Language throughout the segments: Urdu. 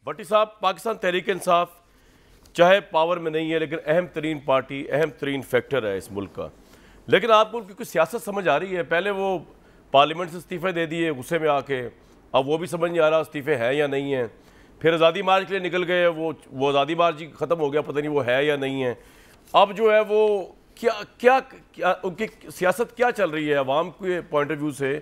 بھٹی صاحب، پاکستان تحریک انصاف چاہے پاور میں نہیں ہے لیکن اہم ترین پارٹی، اہم ترین فیکٹر ہے اس ملک کا، لیکن آپ کو کوئی سیاست سمجھ آ رہی ہے؟ پہلے وہ پارلیمنٹ سے استعفے دے دیے غصے میں آ کے، اب وہ بھی سمجھ نہیں آ رہا استعفے ہیں یا نہیں ہیں، پھر آزادی مارچ کے لیے نکل گئے، وہ آزادی مارچ ختم ہو گیا، پتہ نہیں وہ ہے یا نہیں ہے۔ اب جو ہے وہ کیا ان کی سیاست کیا چل رہی ہے عوام کے پوائنٹ آف ویو سے،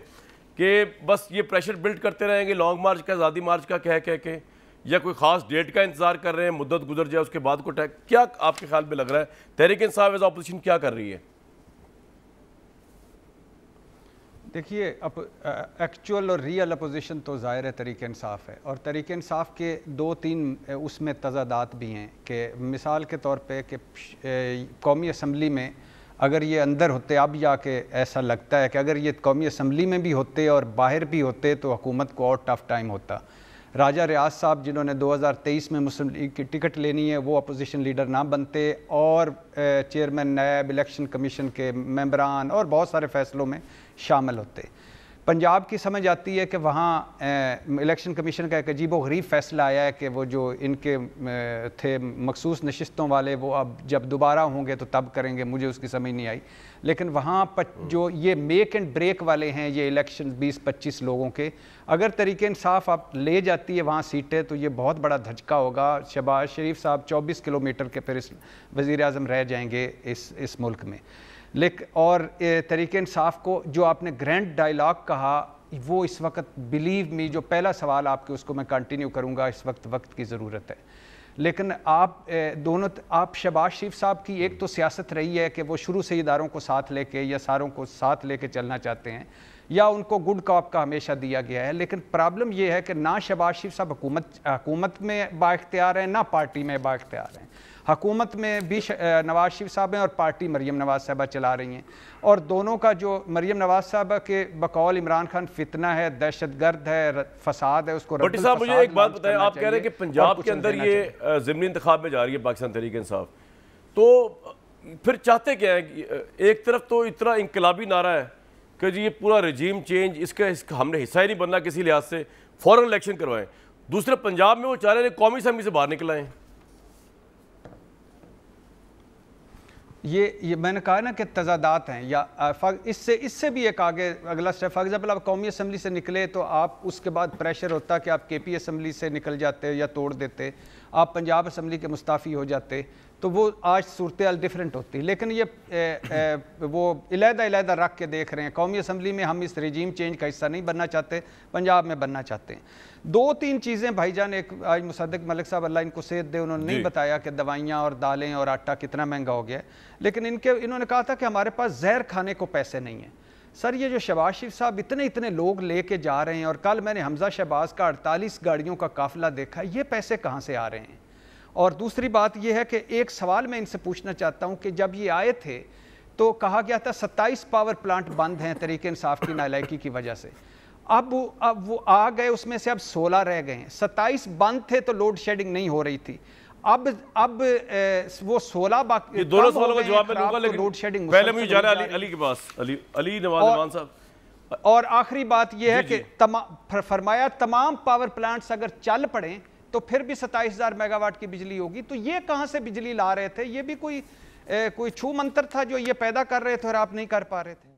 کہ بس یہ پریشر بلڈ کرتے رہیں گے لانگ مارچ کا، آزادی مارچ کا کہہ کے، یا کوئی خاص ڈیٹ کا انتظار کر رہے ہیں، مدت گزر جائے اس کے بعد کو کیا آپ کے خیال میں لگ رہا ہے تحریک انصاف ایز اپوزیشن کیا کر رہی ہے؟ دیکھیے، اب ایکچول اور ریئل اپوزیشن تو ظاہر ہے تحریک انصاف ہے، اور تحریک انصاف کے دو تین اس میں تضادات بھی ہیں، کہ مثال کے طور پہ کہ قومی اسمبلی میں اگر یہ اندر ہوتے، اب جا کے ایسا لگتا ہے کہ اگر یہ قومی اسمبلی میں بھی ہوتے اور باہر بھی ہوتے تو حکومت کو اور ٹف ٹائم ہوتا۔ راجہ ریاض صاحب جنہوں نے 2023 میں مسلم لیگ کی ٹکٹ لینی ہے، وہ اپوزیشن لیڈر نہ بنتے اور چیئرمین نیب الیکشن کمیشن کے ممبران اور بہت سارے فیصلوں میں شامل ہوتے۔ پنجاب کی سمجھ آتی ہے کہ وہاں الیکشن کمیشن کا ایک عجیب و غریب فیصلہ آیا ہے کہ وہ جو ان کے تھے مخصوص نشستوں والے، وہ اب جب دوبارہ ہوں گے تو تب کریں گے، مجھے اس کی سمجھ نہیں آئی۔ لیکن وہاں جو یہ میک اینڈ بریک والے ہیں یہ الیکشن 20-25 لوگوں کے، اگر تحریک انصاف آپ لے جاتی ہے وہاں سیٹیں تو یہ بہت بڑا دھچکا ہوگا۔ شہباز شریف صاحب 24 کلومیٹر کے پھر وزیر اعظم رہ جائیں گے اس ملک میں۔ اور تحریک انصاف کو جو آپ نے گرینڈ ڈائیلاگ کہا، وہ اس وقت بلیو می، جو پہلا سوال آپ کے اس کو میں کنٹینیو کروں گا، اس وقت کی ضرورت ہے۔ لیکن آپ شہباز شریف صاحب کی ایک تو سیاست رہی ہے کہ وہ شروع سے اداروں کو ساتھ لے کے یا ساروں کو ساتھ لے کے چلنا چاہتے ہیں، یا ان کو گڈ کاپ کا ہمیشہ دیا گیا ہے۔ لیکن پرابلم یہ ہے کہ نہ شہباز شریف صاحب حکومت میں بااختیار ہیں، نہ پارٹی میں بااختیار ہیں۔ حکومت میں بھی نواز شریف صاحب ہیں اور پارٹی مریم نواز صاحبہ چلا رہی ہیں، اور دونوں کا جو مریم نواز صاحبہ کے بقول عمران خان فتنہ ہے، دہشت گرد ہے، فساد ہے، اس کو بھٹی صاحب مجھے ایک بات بتائیں، آپ کہہ رہے ہیں کہ پنجاب کے اندر یہ ضمنی انتخاب میں جا رہی ہے پاکستان تحریک انصاف، تو پھر چاہتے کیا ہیں؟ ایک طرف تو اتنا انقلابی نعرہ ہے کہ جی یہ پورا رجیم چینج، اس کا ہم نے حصہ ہی نہیں بننا کسی لحاظ سے، فوراً الیکشن کروائیں، دوسرے پنجاب میں وہ چاہ رہے ہیں قومی اسمبلی سے باہر نکل آئیں۔ یہ میں نے کہا نا کہ تضادات ہیں، یا اس سے بھی ایک آگے اگلا اسٹیپ، فار ایگزامپل آپ قومی اسمبلی سے نکلے تو آپ اس کے بعد پریشر ہوتا کہ آپ کے پی اسمبلی سے نکل جاتے یا توڑ دیتے، آپ پنجاب اسمبلی کے مستعفی ہو جاتے، تو وہ آج صورتحال ڈیفرنٹ ہوتی۔ لیکن یہ وہ علیحدہ رکھ کے دیکھ رہے ہیں، قومی اسمبلی میں ہم اس رجیم چینج کا حصہ نہیں بننا چاہتے، پنجاب میں بننا چاہتے ہیں۔ دو تین چیزیں بھائی جان، ایک آج مصدق ملک صاحب اللہ ان کو صحت دے، انہوں نے نہیں بتایا کہ دوائیاں اور دالیں اور آٹا کتنا مہنگا ہو گیا ہے، لیکن انہوں نے کہا تھا کہ ہمارے پاس زہر کھانے کو پیسے نہیں ہیں۔ سر، یہ جو شہباز شریف صاحب اتنے لوگ لے کے جا رہے ہیں، اور کل میں نے حمزہ شہباز کا 48 گاڑیوں کا قافلہ دیکھا، یہ پیسے کہاں سے آ رہے ہیں؟ اور دوسری بات یہ ہے کہ ایک سوال میں ان سے پوچھنا چاہتا ہوں کہ جب یہ آئے تھے تو کہا گیا تھا 27 پاور پلانٹ بند ہیں تحریک انصاف کی نالائکی کی وجہ سے، اب وہ آ گئے، اس میں سے اب 16 رہ گئے ہیں۔ 27 بند تھے تو لوڈ شیڈنگ نہیں ہو رہی تھی، اب وہ 16 باقی۔ یہ دونوں سوالوں کا جواب میں دوں گا، لیکن پہلے مجھے جانا علی کے پاس، علی نواز امان صاحب۔ اور آخری بات یہ ہے کہ فرمایا تمام پاور پلانٹس اگر چل پڑیں تو پھر بھی 27,000 میگا واٹ کی بجلی ہوگی، تو یہ کہاں سے بجلی لا رہے تھے؟ یہ بھی کوئی چھو منتر تھا جو یہ پیدا کر رہے تھے اور آپ نہیں کر پا رہے تھے؟